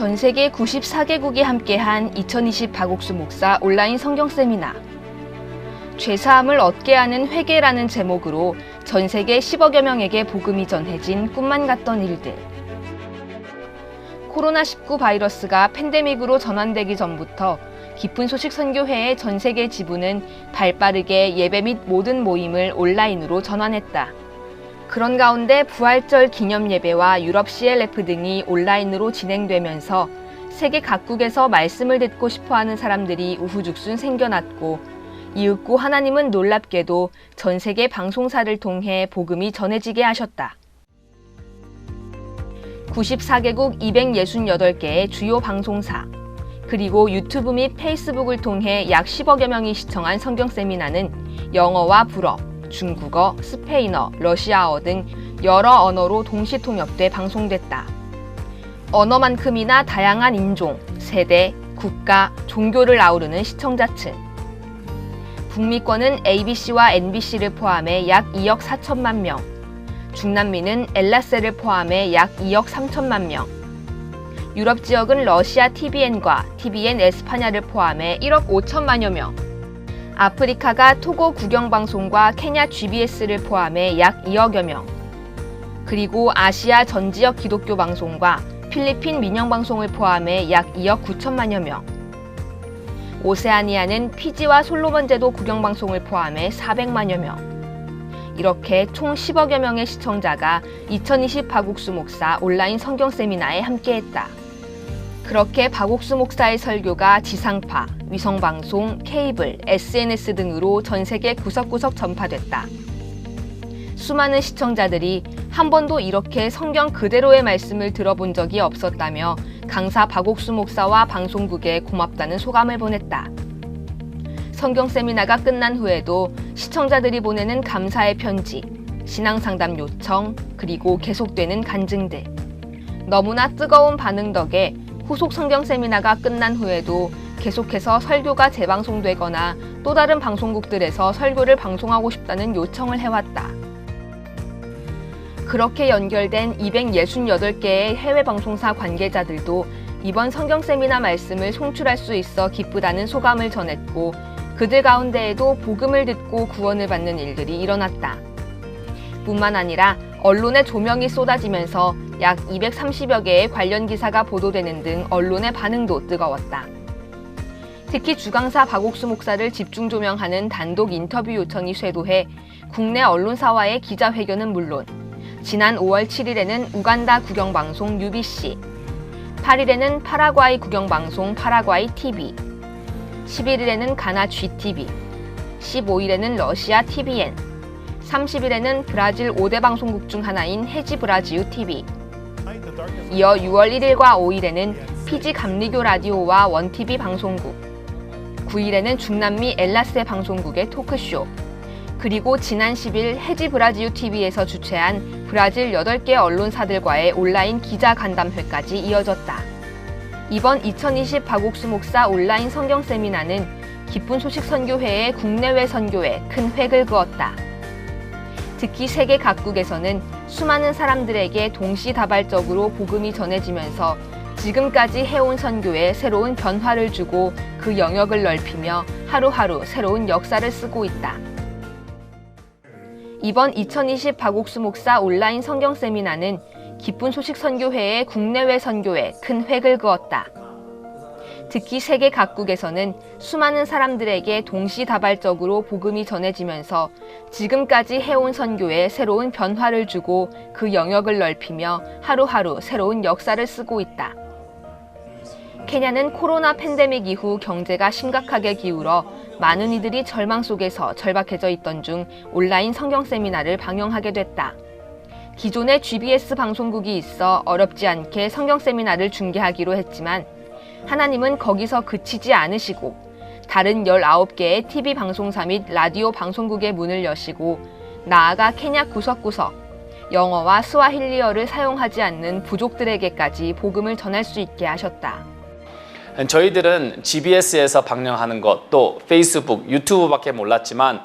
전 세계 94개국이 함께한 2020 박옥수 목사 온라인 성경 세미나. 죄사함을 얻게 하는 회개라는 제목으로 전 세계 10억여 명에게 복음이 전해진 꿈만 같던 일들. 코로나19 바이러스가 팬데믹으로 전환되기 전부터 기쁜 소식 선교회의 전 세계 지부는 발빠르게 예배 및 모든 모임을 온라인으로 전환했다. 그런 가운데 부활절 기념 예배와 유럽 CLF 등이 온라인으로 진행되면서 세계 각국에서 말씀을 듣고 싶어하는 사람들이 우후죽순 생겨났고, 이윽고 하나님은 놀랍게도 전 세계 방송사를 통해 복음이 전해지게 하셨다. 94개국 268개의 주요 방송사, 그리고 유튜브 및 페이스북을 통해 약 10억여 명이 시청한 성경 세미나는 영어와 불어, 중국어, 스페인어, 러시아어 등 여러 언어로 동시 통역돼 방송됐다. 언어만큼이나 다양한 인종, 세대, 국가, 종교를 아우르는 시청자층. 북미권은 ABC와 NBC를 포함해 약 2억 4천만 명, 중남미는 엘라세를 포함해 약 2억 3천만 명, 유럽 지역은 러시아 TVN과 TVN 에스파냐를 포함해 1억 5천만여 명, 아프리카가 토고 국영방송과 케냐 GBS를 포함해 약 2억여 명, 그리고 아시아 전 지역 기독교 방송과 필리핀 민영방송을 포함해 약 2억 9천만여 명, 오세아니아는 피지와 솔로몬 제도 국영방송을 포함해 400만여 명, 이렇게 총 10억여 명의 시청자가 2020 박옥수 목사 온라인 성경 세미나에 함께했다. 그렇게 박옥수 목사의 설교가 지상파, 위성방송, 케이블, SNS 등으로 전 세계 구석구석 전파됐다. 수많은 시청자들이 한 번도 이렇게 성경 그대로의 말씀을 들어본 적이 없었다며 강사 박옥수 목사와 방송국에 고맙다는 소감을 보냈다. 성경 세미나가 끝난 후에도 시청자들이 보내는 감사의 편지, 신앙상담 요청, 그리고 계속되는 간증들. 너무나 뜨거운 반응 덕에 후속 성경 세미나가 끝난 후에도 계속해서 설교가 재방송되거나 또 다른 방송국들에서 설교를 방송하고 싶다는 요청을 해왔다. 그렇게 연결된 268개의 해외 방송사 관계자들도 이번 성경 세미나 말씀을 송출할 수 있어 기쁘다는 소감을 전했고, 그들 가운데에도 복음을 듣고 구원을 받는 일들이 일어났다. 뿐만 아니라 언론의 조명이 쏟아지면서 약 230여 개의 관련 기사가 보도되는 등 언론의 반응도 뜨거웠다. 특히 주강사 박옥수 목사를 집중 조명하는 단독 인터뷰 요청이 쇄도해 국내 언론사와의 기자회견은 물론 지난 5월 7일에는 우간다 국영방송 UBC, 8일에는 파라과이 국영방송 파라과이 TV, 11일에는 가나 GTV, 15일에는 러시아 TVN, 30일에는 브라질 5대 방송국 중 하나인 헤지 브라지우 TV, 이어 6월 1일과 5일에는 피지 감리교 라디오와 원TV 방송국, 9일에는 중남미 엘라세 방송국의 토크쇼, 그리고 지난 10일 헤지 브라지우 TV에서 주최한 브라질 8개 언론사들과의 온라인 기자 간담회까지 이어졌다. 이번 2020 박옥수 목사 온라인 성경 세미나는 기쁜 소식 선교회의 국내외 선교에 큰 획을 그었다. 특히 세계 각국에서는 수많은 사람들에게 동시다발적으로 복음이 전해지면서 지금까지 해온 선교에 새로운 변화를 주고 그 영역을 넓히며 하루하루 새로운 역사를 쓰고 있다. 이번 2020 박옥수 목사 온라인 성경 세미나는 기쁜 소식 선교회의 국내외 선교에 큰 획을 그었다. 특히 세계 각국에서는 수많은 사람들에게 동시다발적으로 복음이 전해지면서 지금까지 해온 선교에 새로운 변화를 주고 그 영역을 넓히며 하루하루 새로운 역사를 쓰고 있다. 케냐는 코로나 팬데믹 이후 경제가 심각하게 기울어 많은 이들이 절망 속에서 절박해져 있던 중 온라인 성경 세미나를 방영하게 됐다. 기존에 GBS 방송국이 있어 어렵지 않게 성경 세미나를 중계하기로 했지만 하나님은 거기서 그치지 않으시고 다른 19개의 TV 방송사 및 라디오 방송국의 문을 여시고 나아가 케냐 구석구석 영어와 스와힐리어를 사용하지 않는 부족들에게까지 복음을 전할 수 있게 하셨다. 저희들은 GBS에서 방영하는 것, 또 페이스북, 유튜브밖에 몰랐지만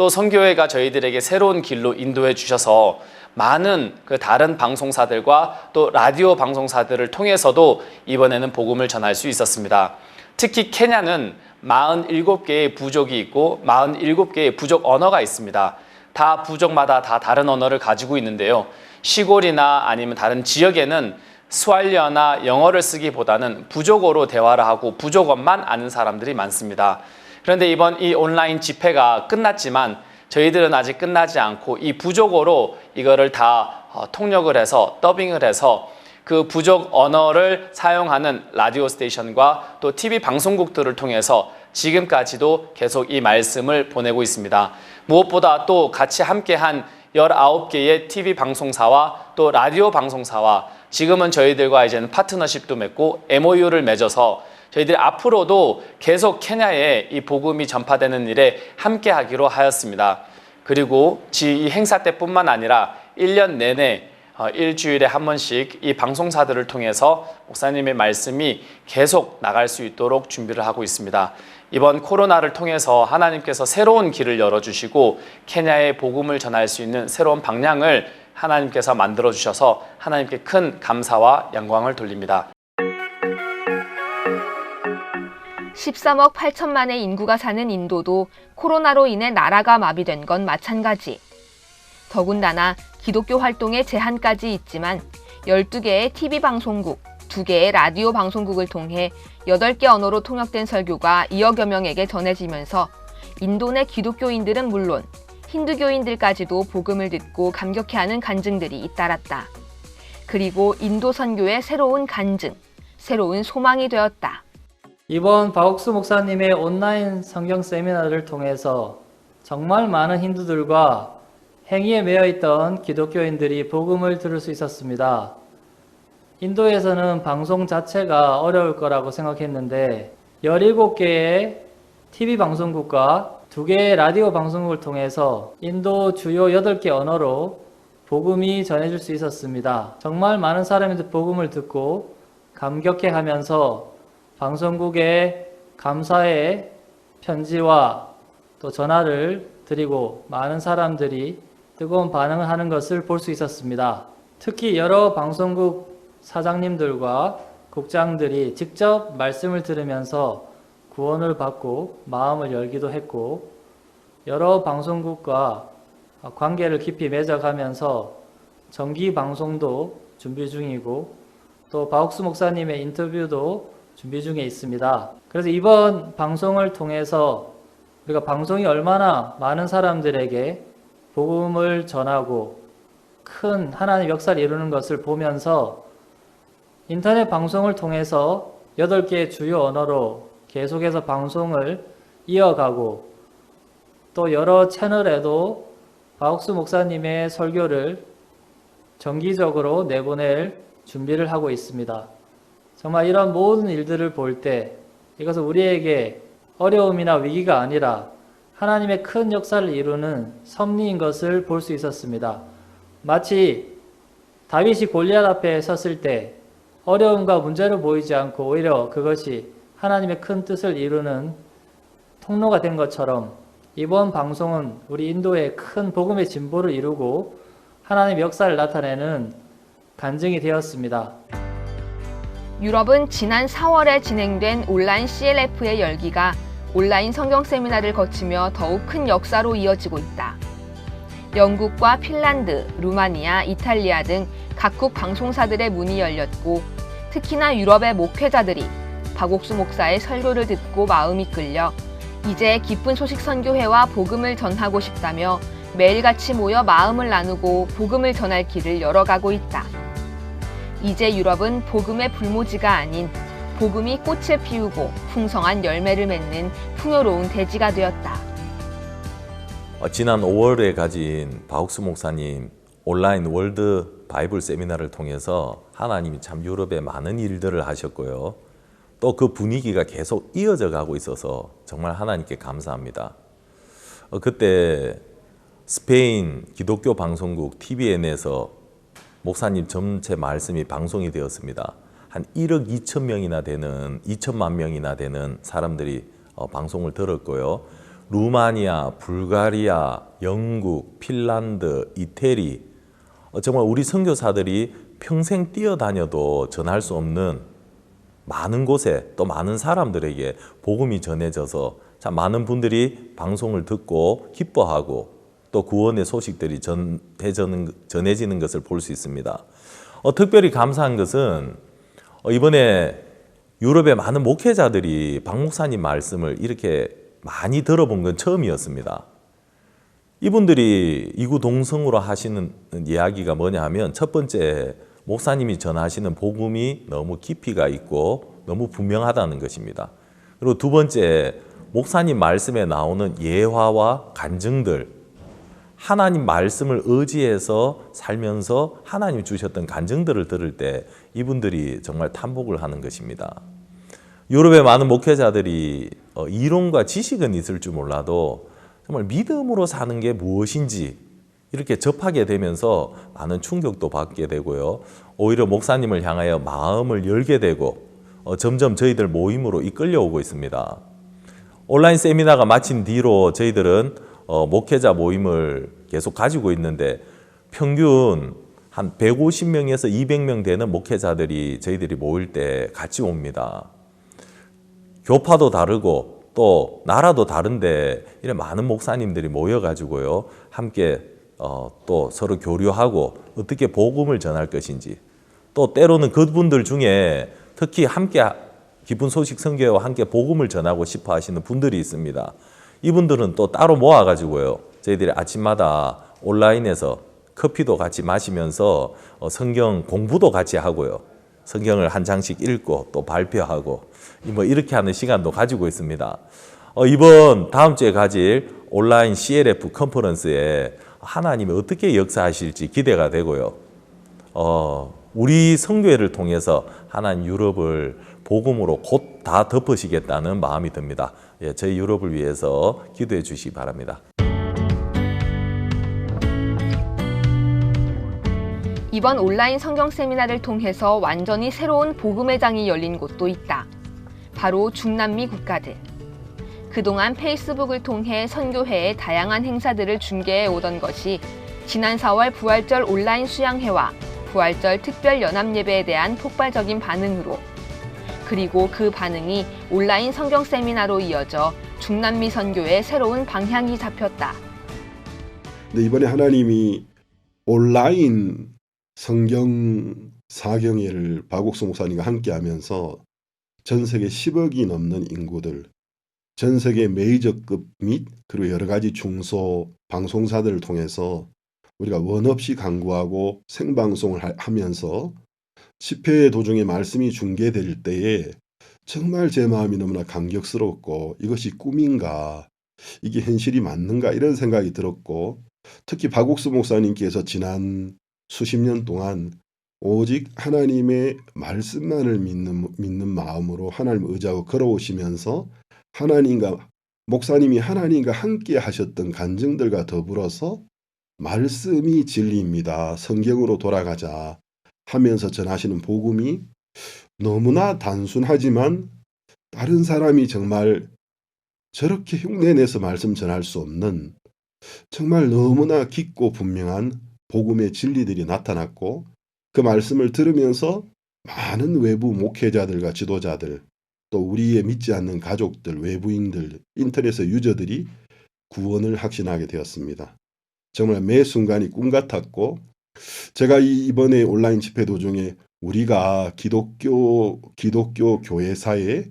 또 선교회가 저희들에게 새로운 길로 인도해 주셔서 많은 그 다른 방송사들과 또 라디오 방송사들을 통해서도 이번에는 복음을 전할 수 있었습니다. 특히 케냐는 47개의 부족이 있고 47개의 부족 언어가 있습니다. 다 부족마다 다 다른 언어를 가지고 있는데요. 시골이나 아니면 다른 지역에는 스왈리어나 영어를 쓰기보다는 부족어로 대화를 하고 부족어만 아는 사람들이 많습니다. 그런데 이번 이 온라인 집회가 끝났지만 저희들은 아직 끝나지 않고 이 부족어로 이거를 다 통역을 해서 더빙을 해서 그 부족 언어를 사용하는 라디오 스테이션과 또 TV 방송국들을 통해서 지금까지도 계속 이 말씀을 보내고 있습니다. 무엇보다 또 같이 함께한 19개의 TV 방송사와 또 라디오 방송사와 지금은 저희들과 이제는 파트너십도 맺고 MOU를 맺어서 저희들이 앞으로도 계속 케냐에 이 복음이 전파되는 일에 함께하기로 하였습니다. 그리고 이 행사 때뿐만 아니라 1년 내내 일주일에 한 번씩 이 방송사들을 통해서 목사님의 말씀이 계속 나갈 수 있도록 준비를 하고 있습니다. 이번 코로나를 통해서 하나님께서 새로운 길을 열어주시고 케냐에 복음을 전할 수 있는 새로운 방향을 하나님께서 만들어주셔서 하나님께 큰 감사와 영광을 돌립니다. 13억 8천만의 인구가 사는 인도도 코로나로 인해 나라가 마비된 건 마찬가지. 더군다나 기독교 활동에 제한까지 있지만 12개의 TV 방송국, 2개의 라디오 방송국을 통해 8개 언어로 통역된 설교가 2억여 명에게 전해지면서 인도 내 기독교인들은 물론 힌두교인들까지도 복음을 듣고 감격해하는 간증들이 잇따랐다. 그리고 인도 선교의 새로운 간증, 새로운 소망이 되었다. 이번 박옥수 목사님의 온라인 성경 세미나를 통해서 정말 많은 힌두들과 행위에 매여 있던 기독교인들이 복음을 들을 수 있었습니다. 인도에서는 방송 자체가 어려울 거라고 생각했는데 17개의 TV 방송국과 2개의 라디오 방송국을 통해서 인도 주요 8개 언어로 복음이 전해질 수 있었습니다. 정말 많은 사람들이 복음을 듣고 감격해하면서 방송국에 감사의 편지와 또 전화를 드리고 많은 사람들이 뜨거운 반응을 하는 것을 볼 수 있었습니다. 특히 여러 방송국 사장님들과 국장들이 직접 말씀을 들으면서 구원을 받고 마음을 열기도 했고 여러 방송국과 관계를 깊이 맺어가면서 정기 방송도 준비 중이고 또 박옥수 목사님의 인터뷰도 준비 중에 있습니다. 그래서 이번 방송을 통해서 우리가 방송이 얼마나 많은 사람들에게 복음을 전하고 큰 하나님의 역사를 이루는 것을 보면서 인터넷 방송을 통해서 8개의 주요 언어로 계속해서 방송을 이어가고 또 여러 채널에도 박옥수 목사님의 설교를 정기적으로 내보낼 준비를 하고 있습니다. 정말 이런 모든 일들을 볼 때 이것은 우리에게 어려움이나 위기가 아니라 하나님의 큰 역사를 이루는 섭리인 것을 볼 수 있었습니다. 마치 다윗이 골리앗 앞에 섰을 때 어려움과 문제로 보이지 않고 오히려 그것이 하나님의 큰 뜻을 이루는 통로가 된 것처럼 이번 방송은 우리 인도의 큰 복음의 진보를 이루고 하나님의 역사를 나타내는 간증이 되었습니다. 유럽은 지난 4월에 진행된 온라인 CLF의 열기가 온라인 성경 세미나를 거치며 더욱 큰 역사로 이어지고 있다. 영국과 핀란드, 루마니아, 이탈리아 등 각국 방송사들의 문이 열렸고 특히나 유럽의 목회자들이 박옥수 목사의 설교를 듣고 마음이 끌려 이제 기쁜 소식 선교회와 복음을 전하고 싶다며 매일같이 모여 마음을 나누고 복음을 전할 길을 열어가고 있다. 이제 유럽은 복음의 불모지가 아닌 복음이 꽃을 피우고 풍성한 열매를 맺는 풍요로운 대지가 되었다. 지난 5월에 가진 박옥수 목사님 온라인 월드 바이블 세미나를 통해서 하나님이 참 유럽에 많은 일들을 하셨고요. 또 그 분위기가 계속 이어져 가고 있어서 정말 하나님께 감사합니다. 그때 스페인 기독교 방송국 TVN에서 목사님 전체 말씀이 방송이 되었습니다. 한 1억 2천 명이나 되는 2천만 명이나 되는 사람들이 방송을 들었고요. 루마니아, 불가리아, 영국, 핀란드, 이태리 정말 우리 선교사들이 평생 뛰어다녀도 전할 수 없는 많은 곳에 또 많은 사람들에게 복음이 전해져서 참 많은 분들이 방송을 듣고 기뻐하고 또 구원의 소식들이 전해지는 것을 볼 수 있습니다. 특별히 감사한 것은 이번에 유럽의 많은 목회자들이 박 목사님 말씀을 이렇게 많이 들어본 건 처음이었습니다. 이분들이 이구동성으로 하시는 이야기가 뭐냐 하면 첫 번째, 목사님이 전하시는 복음이 너무 깊이가 있고 너무 분명하다는 것입니다. 그리고 두 번째, 목사님 말씀에 나오는 예화와 간증들, 하나님 말씀을 의지해서 살면서 하나님 주셨던 간증들을 들을 때 이분들이 정말 탐복을 하는 것입니다. 유럽의 많은 목회자들이 이론과 지식은 있을 줄 몰라도 정말 믿음으로 사는 게 무엇인지 이렇게 접하게 되면서 많은 충격도 받게 되고요. 오히려 목사님을 향하여 마음을 열게 되고 점점 저희들 모임으로 이끌려오고 있습니다. 온라인 세미나가 마친 뒤로 저희들은 목회자 모임을 계속 가지고 있는데 평균 한 150명에서 200명 되는 목회자들이 저희들이 모일 때 같이 옵니다. 교파도 다르고 또 나라도 다른데 이런 많은 목사님들이 모여가지고요. 함께 또 서로 교류하고 어떻게 복음을 전할 것인지 또 때로는 그분들 중에 특히 함께 기쁜 소식 선교회와 함께 복음을 전하고 싶어 하시는 분들이 있습니다. 이분들은 또 따로 모아가지고요. 저희들이 아침마다 온라인에서 커피도 같이 마시면서 성경 공부도 같이 하고요. 성경을 한 장씩 읽고 또 발표하고 뭐 이렇게 하는 시간도 가지고 있습니다. 이번 다음 주에 가질 온라인 CLF 컨퍼런스에 하나님이 어떻게 역사하실지 기대가 되고요. 우리 선교회를 통해서 하나님 유럽을 복음으로 곧 다 덮으시겠다는 마음이 듭니다. 저희 유럽을 위해서 기도해 주시기 바랍니다. 이번 온라인 성경 세미나를 통해서 완전히 새로운 복음의 장이 열린 곳도 있다. 바로 중남미 국가들. 그동안 페이스북을 통해 선교회의 다양한 행사들을 중계해 오던 것이 지난 4월 부활절 온라인 수양회와 부활절 특별 연합 예배에 대한 폭발적인 반응으로, 그리고 그 반응이 온라인 성경 세미나로 이어져 중남미 선교의 새로운 방향이 잡혔다. 근데 이번에 하나님이 온라인 성경 사경회를 박옥수 목사님과 함께 하면서 전 세계 10억이 넘는 인구들, 전 세계 메이저급 및 그리고 여러 가지 중소 방송사들을 통해서 우리가 원없이 강구하고 생방송을 하면서 10회 도중에 말씀이 중계될 때에 정말 제 마음이 너무나 감격스럽고 이것이 꿈인가, 이게 현실이 맞는가 이런 생각이 들었고, 특히 박옥수 목사님께서 지난 수십 년 동안 오직 하나님의 말씀만을 믿는 마음으로 하나님을 의지하고 걸어오시면서 목사님이 하나님과 함께 하셨던 간증들과 더불어서 말씀이 진리입니다, 성경으로 돌아가자 하면서 전하시는 복음이 너무나 단순하지만 다른 사람이 정말 저렇게 흉내내서 말씀 전할 수 없는 정말 너무나 깊고 분명한 복음의 진리들이 나타났고, 그 말씀을 들으면서 많은 외부 목회자들과 지도자들, 또 우리의 믿지 않는 가족들, 외부인들, 인터넷의 유저들이 구원을 확신하게 되었습니다. 정말 매 순간이 꿈 같았고, 제가 이번에 온라인 집회 도중에 우리가 기독교 교회사에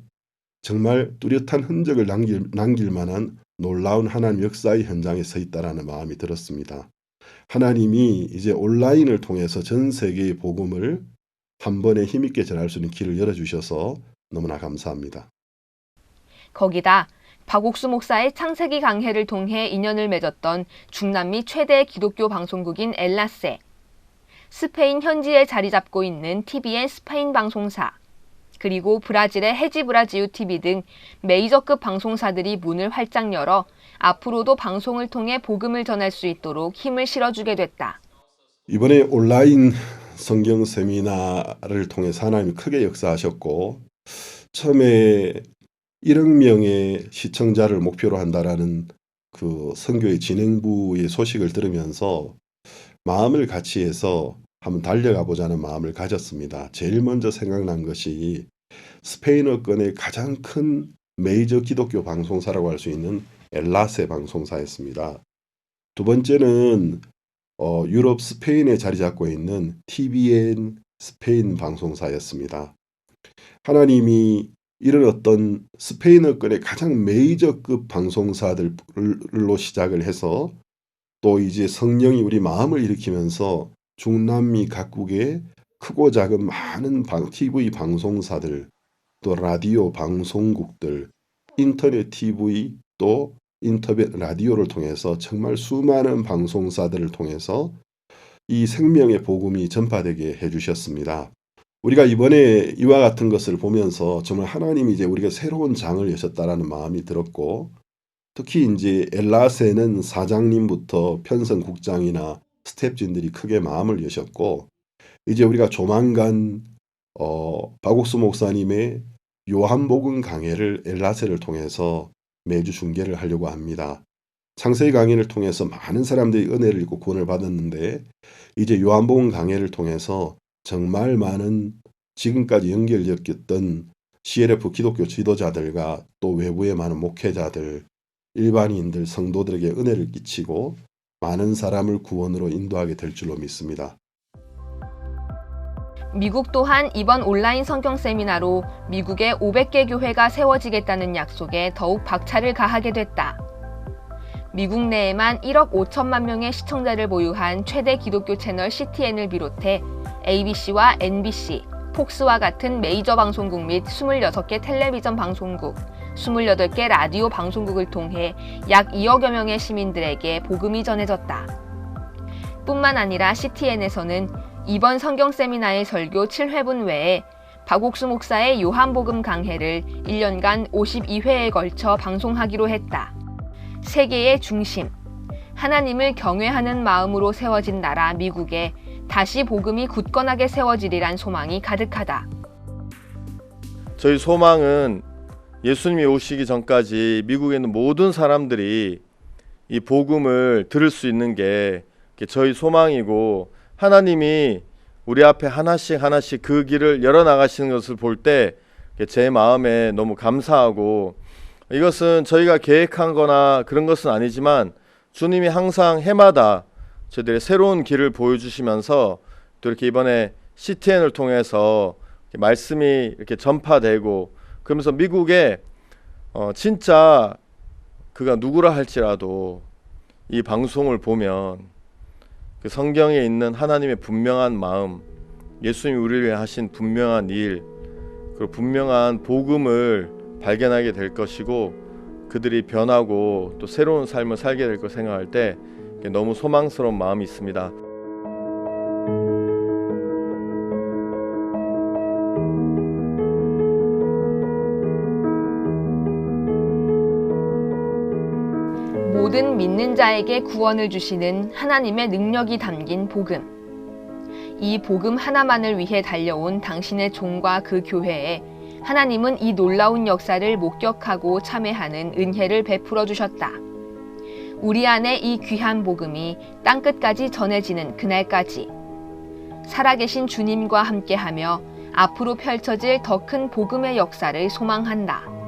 정말 뚜렷한 흔적을 남길 만한 놀라운 하나님 역사의 현장에 서 있다라는 마음이 들었습니다. 하나님이 이제 온라인을 통해서 전 세계의 복음을 한 번에 힘있게 전할 수 있는 길을 열어주셔서 너무나 감사합니다. 거기다 박옥수 목사의 창세기 강해를 통해 인연을 맺었던 중남미 최대 기독교 방송국인 엘라세, 스페인 현지에 자리 잡고 있는 TVN 스페인 방송사, 그리고 브라질의 헤지브라지우 TV 등 메이저급 방송사들이 문을 활짝 열어 앞으로도 방송을 통해 복음을 전할 수 있도록 힘을 실어주게 됐다. 이번에 온라인 성경 세미나를 통해서 하나님이 크게 역사하셨고, 처음에 1억 명의 시청자를 목표로 한다라는 그 선교의 진행부의 소식을 들으면서 마음을 같이 해서 한번 달려가 보자는 마음을 가졌습니다. 제일 먼저 생각난 것이 스페인어권의 가장 큰 메이저 기독교 방송사라고 할 수 있는 엘라세 방송사였습니다. 두 번째는 유럽 스페인에 자리 잡고 있는 TVN 스페인 방송사였습니다. 하나님이 이런 어떤 스페인어권의 가장 메이저급 방송사들로 시작을 해서 또 이제 성령이 우리 마음을 일으키면서 중남미 각국의 크고 작은 많은 TV 방송사들, 또 라디오 방송국들, 인터넷 TV 또 인터넷 라디오를 통해서 정말 수많은 방송사들을 통해서 이 생명의 복음이 전파되게 해주셨습니다. 우리가 이번에 이와 같은 것을 보면서 정말 하나님이 이제 우리가 새로운 장을 여셨다라는 마음이 들었고, 특히 이제 엘라세는 사장님부터 편성국장이나 스태프진들이 크게 마음을 여셨고, 이제 우리가 조만간 박옥수 목사님의 요한복음 강해를 엘라세를 통해서 매주 중계를 하려고 합니다. 창세기 강해를 통해서 많은 사람들이 은혜를 입고 구원을 받았는데, 이제 요한복음 강해를 통해서 정말 많은 지금까지 연결되었던 CLF 기독교 지도자들과 또 외부의 많은 목회자들, 일반인들, 성도들에게 은혜를 끼치고 많은 사람을 구원으로 인도하게 될 줄로 믿습니다. 미국 또한 이번 온라인 성경 세미나로 미국의 500개 교회가 세워지겠다는 약속에 더욱 박차를 가하게 됐다. 미국 내에만 1억 5천만 명의 시청자를 보유한 최대 기독교 채널 CTN을 비롯해 ABC와 NBC, 폭스와 같은 메이저 방송국 및 26개 텔레비전 방송국, 28개 라디오 방송국을 통해 약 2억여 명의 시민들에게 복음이 전해졌다. 뿐만 아니라 CTN에서는 이번 성경 세미나의 설교 7회분 외에 박옥수 목사의 요한복음 강해를 1년간 52회에 걸쳐 방송하기로 했다. 세계의 중심, 하나님을 경외하는 마음으로 세워진 나라 미국에 다시 복음이 굳건하게 세워지리란 소망이 가득하다. 저희 소망은 예수님이 오시기 전까지 미국에 있는 모든 사람들이 이 복음을 들을 수 있는 게 저희 소망이고, 하나님이 우리 앞에 하나씩 하나씩 그 길을 열어나가시는 것을 볼 때 제 마음에 너무 감사하고, 이것은 저희가 계획한 거나 그런 것은 아니지만 주님이 항상 해마다 저희들의 새로운 길을 보여주시면서 또 이렇게 이번에 CTN을 통해서 말씀이 이렇게 전파되고, 그러면서 미국에 진짜 그가 누구라 할지라도 이 방송을 보면 그 성경에 있는 하나님의 분명한 마음, 예수님이 우리를 위해 하신 분명한 일, 그리고 분명한 복음을 발견하게 될 것이고, 그들이 변하고 또 새로운 삶을 살게 될 걸 생각할 때 너무 소망스러운 마음이 있습니다. 모든 믿는 자에게 구원을 주시는 하나님의 능력이 담긴 복음. 이 복음 하나만을 위해 달려온 당신의 종과 그 교회에 하나님은 이 놀라운 역사를 목격하고 참회하는 은혜를 베풀어 주셨다. 우리 안에 이 귀한 복음이 땅끝까지 전해지는 그날까지 살아계신 주님과 함께하며 앞으로 펼쳐질 더 큰 복음의 역사를 소망한다.